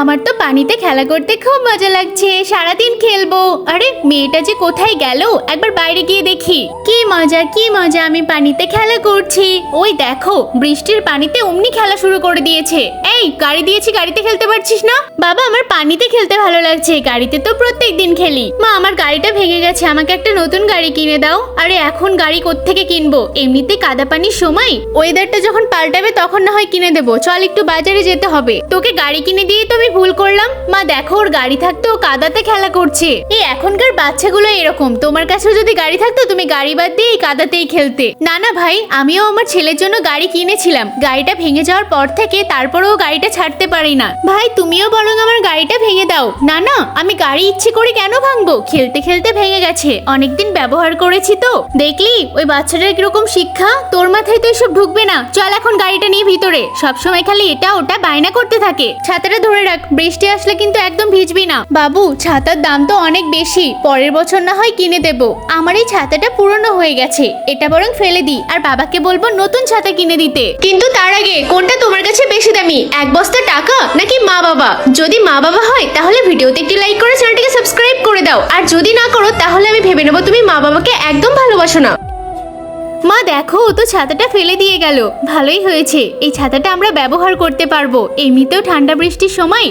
আমার তো পানিতে খেলা করতে খুব মজা লাগছে, সারাদিন খেলবো। আরে মেয়েটা যে কোথায় গেল, একবার বাইরে গিয়ে দেখি। কি মজা কি মজা, আমি পানিতে খেলা করছি। ওই দেখো বৃষ্টির পানিতে অমনি খেলা শুরু করে দিয়েছে। এই গাড়ি দিয়েছি, গাড়িতে খেলতে পারছিস না? বাবা আমার পানিতে খেলতে ভালো লাগছে, গাড়িতে তো প্রত্যেক দিন খেলি। মা আমার গাড়িটা ভেঙে গেছে, আমাকে একটা নতুন গাড়ি কিনে দাও। আরে এখন গাড়ি কোত্থেকে কিনবো, এমনিতে কাদা পানির সময়, ওয়েদারটা যখন পাল্টাবে তখন না হয় কিনে দেবো। চল একটু বাজারে যেতে হবে। তোকে গাড়ি কিনে দিয়ে তো আমি ভুল করলাম। মা দেখো ওর গাড়ি থাকতো ও কাদাতে খেলা করছে। এই এখনকার বাচ্চাগুলো এরকম, তোমার কাছেও যদি গাড়ি থাকতো তুমি গাড়ি বাদ দিয়ে এই কাদাতেই খেলতে। না না ভাই, আমিও আমার ছেলের জন্য গাড়ি কিনেছিলাম, গাড়িটা ভেঙে যাওয়ার পর থেকে তারপরেও গাড়িটা ছাড়তে পারি না। ভাই তুমিও বরং আমার গাড়িটা ভেঙে দাও। না না, আমি গাড়ি ইচ্ছে করে কেন ভাঙবো, খেলতে খেলতে ভেঙে গেছে, অনেকদিন ব্যবহার করেছি তো। দেখলি ওই বাচ্চাটার কিরকম শিক্ষা, তোর মাথায় তো এসব ঢুকবে না। চল এখন গাড়িটা নিয়ে ভিতরে, সবসময় খালি এটা ওটা বায়না করতে থাকে। ছাতাটা ধরে রাখ, বৃষ্টি আসলে কিন্তু একদম ভিজবি না। বাবু ছাতার দাম তো অনেক বেশি, পরের বছর না হয় কিনে দেবো। আমার এই ছাতাটা পুরনো হয়ে গেছে, এটা বরং ফেলে দিই আর বাবাকে বলবো নতুন ছাতা কিনে দিতে। কিন্তু তার আগে কোনটা তোমার কাছে বেশি দামি, এক বস্তা টাকা নাকি মা বাবা? যদি মা বাবা হয় তাহলে ভিডিওতে একটি লাইক করে চ্যানেলটিকে সাবস্ক্রাইব করে দাও, আর যদি না করো তাহলে আমি ভেবে নেবো তুমি মা বাবাকে একদম ভালোবাসো না। মা দেখো ও তো ছাতাটা ফেলে দিয়ে গেল, ভালোই হয়েছে, এই ছাতাটা আমরা ব্যবহার করতে পারবো, এমনিতেও ঠান্ডা বৃষ্টির সময়